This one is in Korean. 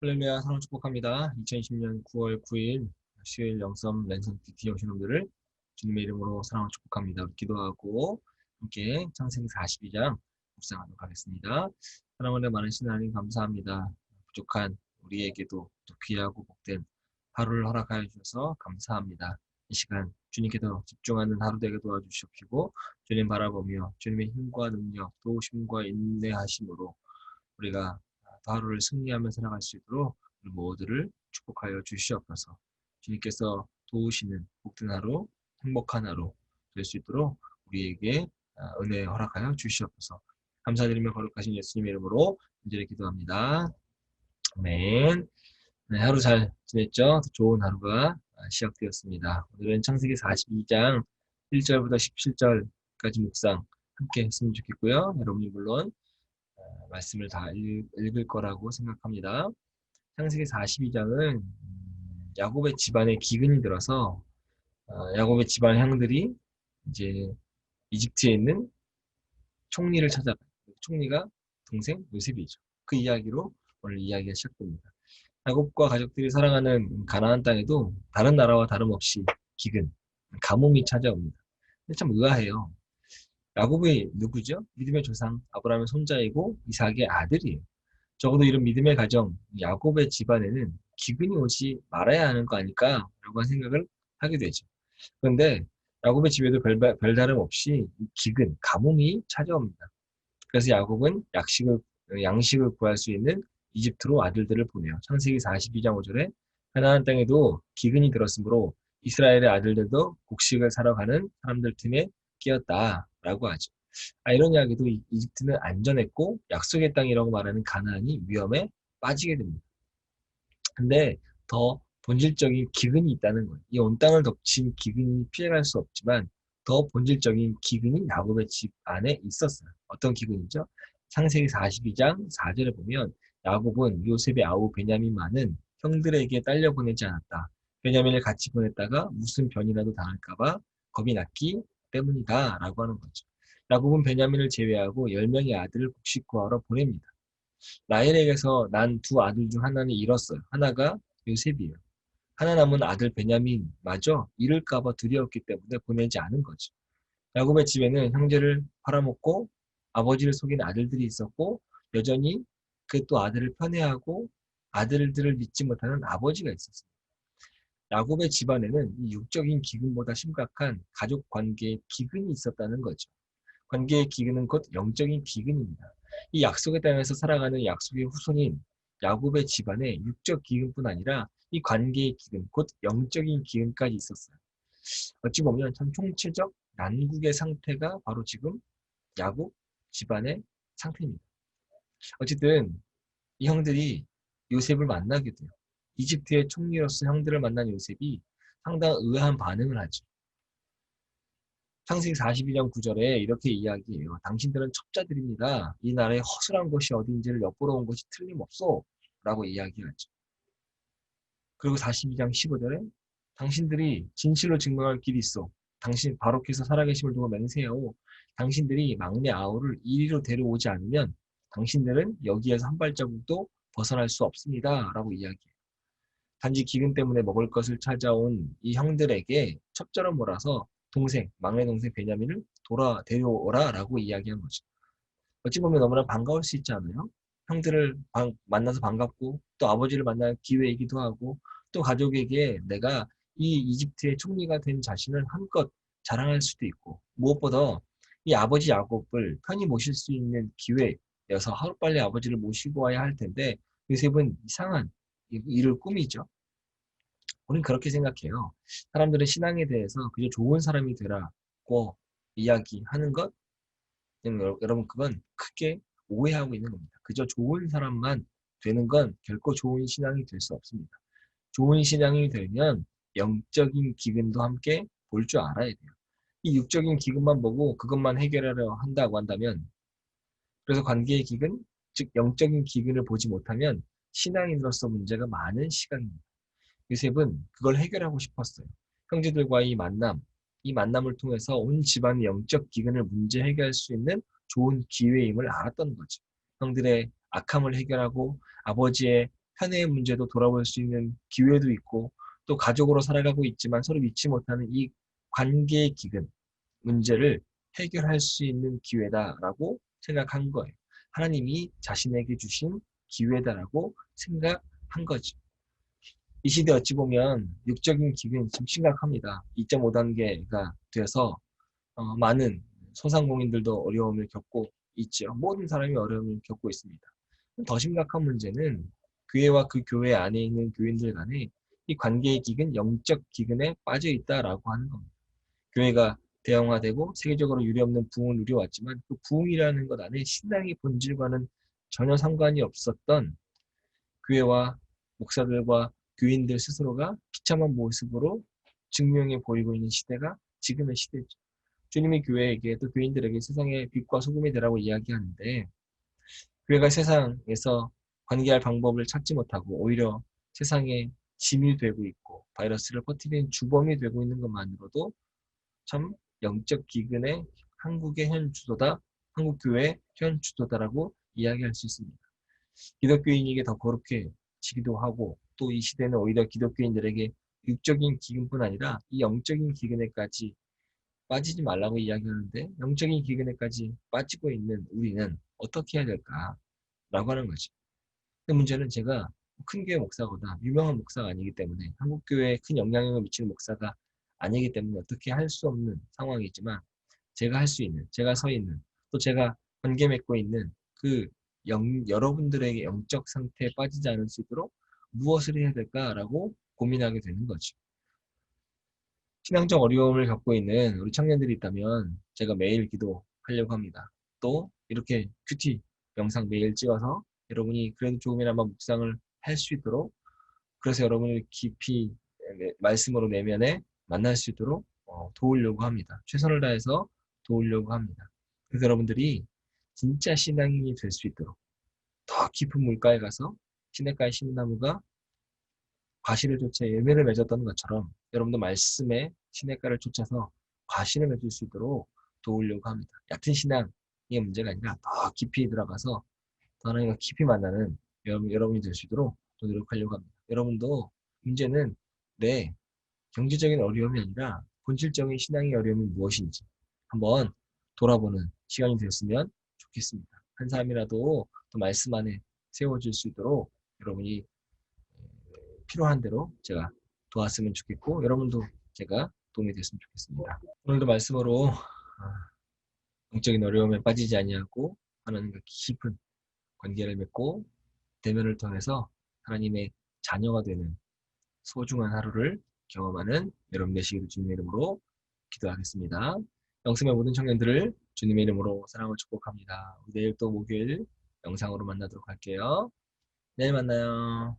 할렐루야, 사랑 축복합니다. 2020년 9월 9일 수요일 영성 랜선 PT 오신 분들을 주님의 이름으로 사랑을 축복합니다. 우리 기도하고 함께 창세기 42장 묵상하도록 하겠습니다. 사랑하는 많으신 하나님 감사합니다. 부족한 우리에게도 또 귀하고 복된 하루를 허락하여 주셔서 감사합니다. 이 시간 주님께 더 집중하는 하루 되게 도와주시옵시고 주님 바라보며 주님의 힘과 능력, 도우심과 인내하심으로 우리가 하루를 승리하며 살아갈 수 있도록 우리 모두를 축복하여 주시옵소서. 주님께서 도우시는 복된 하루, 행복한 하루 될 수 있도록 우리에게 은혜 허락하여 주시옵소서. 감사드리며 거룩하신 예수님의 이름으로 간절히 기도합니다. 아멘. 네, 하루 잘 지냈죠? 좋은 하루가 시작되었습니다. 오늘은 창세기 42장 1절부터 17절까지 묵상 함께 했으면 좋겠고요. 여러분이 물론 말씀을 다 읽을 거라고 생각합니다. 창세기 42장은 야곱의 집안에 기근이 들어서 야곱의 집안 형들이 이제 이집트에 있는 총리를 찾아가요. 총리가 동생 요셉이죠. 그 이야기로 오늘 이야기가 시작됩니다. 야곱과 가족들이 살아가는 가나안 땅에도 다른 나라와 다름없이 기근, 가뭄이 찾아옵니다. 근데 참 의아해요. 야곱이 누구죠? 믿음의 조상 아브라함의 손자이고 이삭의 아들이에요. 적어도 이런 믿음의 가정, 야곱의 집안에는 기근이 오지 말아야 하는 거 아닐까라고 하는 생각을 하게 되죠. 그런데 야곱의 집에도 별다름 없이 기근, 가뭄이 찾아옵니다. 그래서 야곱은 양식을 구할 수 있는 이집트로 아들들을 보내요. 창세기 42장 5절에 가나안 땅에도 기근이 들었으므로 이스라엘의 아들들도 곡식을 사러 가는 사람들 틈에 끼었다라고 하죠. 이런 이야기도 이집트는 안전했고 약속의 땅이라고 말하는 가나안이 위험에 빠지게 됩니다. 근데 더 본질적인 기근이 있다는 거예요. 이 온 땅을 덮친 기근이 피해갈 수 없지만 더 본질적인 기근이 야곱의 집 안에 있었어요. 어떤 기근이죠? 창세기 42장 4절에 보면 야곱은 요셉의 아우 베냐민만은 형들에게 딸려 보내지 않았다. 베냐민을 같이 보냈다가 무슨 변이라도 당할까봐 겁이 났기 때문이다 라고 하는 거죠. 야곱은 베냐민을 제외하고 10명의 아들을 곡식 구하러 보냅니다. 라헬에게서 난 두 아들 중 하나는 잃었어요. 하나가 요셉이에요. 하나 남은 아들 베냐민마저 잃을까봐 두려웠기 때문에 보내지 않은 거죠. 야곱의 집에는 형제를 팔아먹고 아버지를 속인 아들들이 있었고 여전히 그 또 아들을 편애하고 아들들을 믿지 못하는 아버지가 있었어요. 야곱의 집안에는 이 육적인 기근보다 심각한 가족 관계의 기근이 있었다는 거죠. 관계의 기근은 곧 영적인 기근입니다. 이 약속의 땅에서 살아가는 약속의 후손인 야곱의 집안에 육적 기근뿐 아니라 이 관계의 기근, 곧 영적인 기근까지 있었어요. 어찌 보면 참 총체적 난국의 상태가 바로 지금 야곱 집안의 상태입니다. 어쨌든 이 형들이 요셉을 만나게 돼요. 이집트의 총리로서 형들을 만난 요셉이 상당히 의아한 반응을 하죠. 창세기 42장 9절에 이렇게 이야기해요. 당신들은 첩자들입니다. 이 나라에 허술한 곳이 어딘지를 엿보러 온 것이 틀림없소. 라고 이야기하죠. 그리고 42장 15절에 당신들이 진실로 증명할 길이 있어. 당신 바로께서 살아계심을 두고 맹세하오. 당신들이 막내 아우를 이리로 데려오지 않으면 당신들은 여기에서 한 발자국도 벗어날 수 없습니다. 라고 이야기해요. 단지 기근 때문에 먹을 것을 찾아온 이 형들에게 첩자로 몰아서 막내 동생 베냐민을 데려오라 라고 이야기한 거죠. 어찌 보면 너무나 반가울 수 있지 않아요? 형들을 만나서 반갑고 또 아버지를 만날 기회이기도 하고 또 가족에게 내가 이 이집트의 총리가 된 자신을 한껏 자랑할 수도 있고 무엇보다 이 아버지 야곱을 편히 모실 수 있는 기회여서 하루빨리 아버지를 모시고 와야 할 텐데 요셉은 이상한 일을 꾸미죠. 우리는 그렇게 생각해요. 사람들은 신앙에 대해서 그저 좋은 사람이 되라고 이야기하는 것, 여러분 그건 크게 오해하고 있는 겁니다. 그저 좋은 사람만 되는 건 결코 좋은 신앙이 될 수 없습니다. 좋은 신앙이 되면 영적인 기근도 함께 볼 줄 알아야 돼요. 이 육적인 기근만 보고 그것만 해결하려 한다고 한다면 그래서 관계의 기근, 즉 영적인 기근을 보지 못하면 신앙인으로서 문제가 많은 시간입니다. 요셉은 그걸 해결하고 싶었어요. 형제들과의 이 만남을 통해서 온 집안의 영적 기근을 문제 해결할 수 있는 좋은 기회임을 알았던 거죠. 형들의 악함을 해결하고 아버지의 한 해의 문제도 돌아볼 수 있는 기회도 있고 또 가족으로 살아가고 있지만 서로 믿지 못하는 이 관계의 기근, 문제를 해결할 수 있는 기회다라고 생각한 거예요. 하나님이 자신에게 주신 기회다라고 생각한 거죠. 이 시대 어찌 보면 육적인 기근이 좀 심각합니다. 2.5단계가 되어서 많은 소상공인들도 어려움을 겪고 있죠. 모든 사람이 어려움을 겪고 있습니다. 더 심각한 문제는 교회와 그 교회 안에 있는 교인들 간에 이 관계의 기근, 영적 기근에 빠져 있다라고 하는 겁니다. 교회가 대형화되고 세계적으로 유례없는 부흥을 누려왔지만 그 부흥이라는 것 안에 신앙의 본질과는 전혀 상관이 없었던 교회와 목사들과 교인들 스스로가 비참한 모습으로 증명해 보이고 있는 시대가 지금의 시대죠. 주님이 교회에게 또 교인들에게 세상의 빛과 소금이 되라고 이야기하는데 교회가 세상에서 관계할 방법을 찾지 못하고 오히려 세상에 짐이 되고 있고 바이러스를 퍼뜨리는 주범이 되고 있는 것만으로도 참 영적 기근의 한국의 현 주소다, 한국 교회의 현 주소다라고 이야기할 수 있습니다. 기독교인에게 더 거룩해지기도 하고 또 이 시대는 오히려 기독교인들에게 육적인 기근뿐 아니라 이 영적인 기근에까지 빠지지 말라고 이야기하는데 영적인 기근에까지 빠지고 있는 우리는 어떻게 해야 될까라고 하는 거죠. 근데 문제는 제가 큰 교회 목사거나 유명한 목사가 아니기 때문에 한국 교회에 큰 영향력을 미치는 목사가 아니기 때문에 어떻게 할 수 없는 상황이지만 제가 할 수 있는, 제가 서 있는, 또 제가 관계 맺고 있는 그 여러분들에게 영적 상태에 빠지지 않을 수 있도록 무엇을 해야 될까라고 고민하게 되는 거죠. 신앙적 어려움을 겪고 있는 우리 청년들이 있다면 제가 매일 기도하려고 합니다. 또 이렇게 큐티 영상 매일 찍어서 여러분이 그래도 조금이나마 묵상을 할 수 있도록 그래서 여러분을 깊이 말씀으로 내면에 만날 수 있도록 도우려고 합니다. 최선을 다해서 도우려고 합니다. 그래서 여러분들이 진짜 신앙인이 될 수 있도록 더 깊은 물가에 가서 시냇가의 신나무가 과실을 쫓아 열매를 맺었던 것처럼 여러분도 말씀의 시냇가를 쫓아서 과실을 맺을 수 있도록 도우려고 합니다. 얕은 신앙의 문제가 아니라 더 깊이 들어가서 더 하나님과 깊이 만나는 여러분이 될 수 있도록 노력하려고 합니다. 여러분도 문제는 내 경제적인 어려움이 아니라 본질적인 신앙의 어려움이 무엇인지 한번 돌아보는 시간이 되었으면 좋겠습니다. 한 사람이라도 또 말씀 안에 세워질 수 있도록 여러분이 필요한 대로 제가 도왔으면 좋겠고 여러분도 제가 도움이 됐으면 좋겠습니다. 오늘도 말씀으로 영적인 어려움에 빠지지 아니하고 하나님과 깊은 관계를 맺고 대면을 통해서 하나님의 자녀가 되는 소중한 하루를 경험하는 여러분 되시기를 주님의 이름으로 기도하겠습니다. 영성의 모든 청년들을 주님의 이름으로 사랑을 축복합니다. 내일 또 목요일 영상으로 만나도록 할게요. 내일 만나요.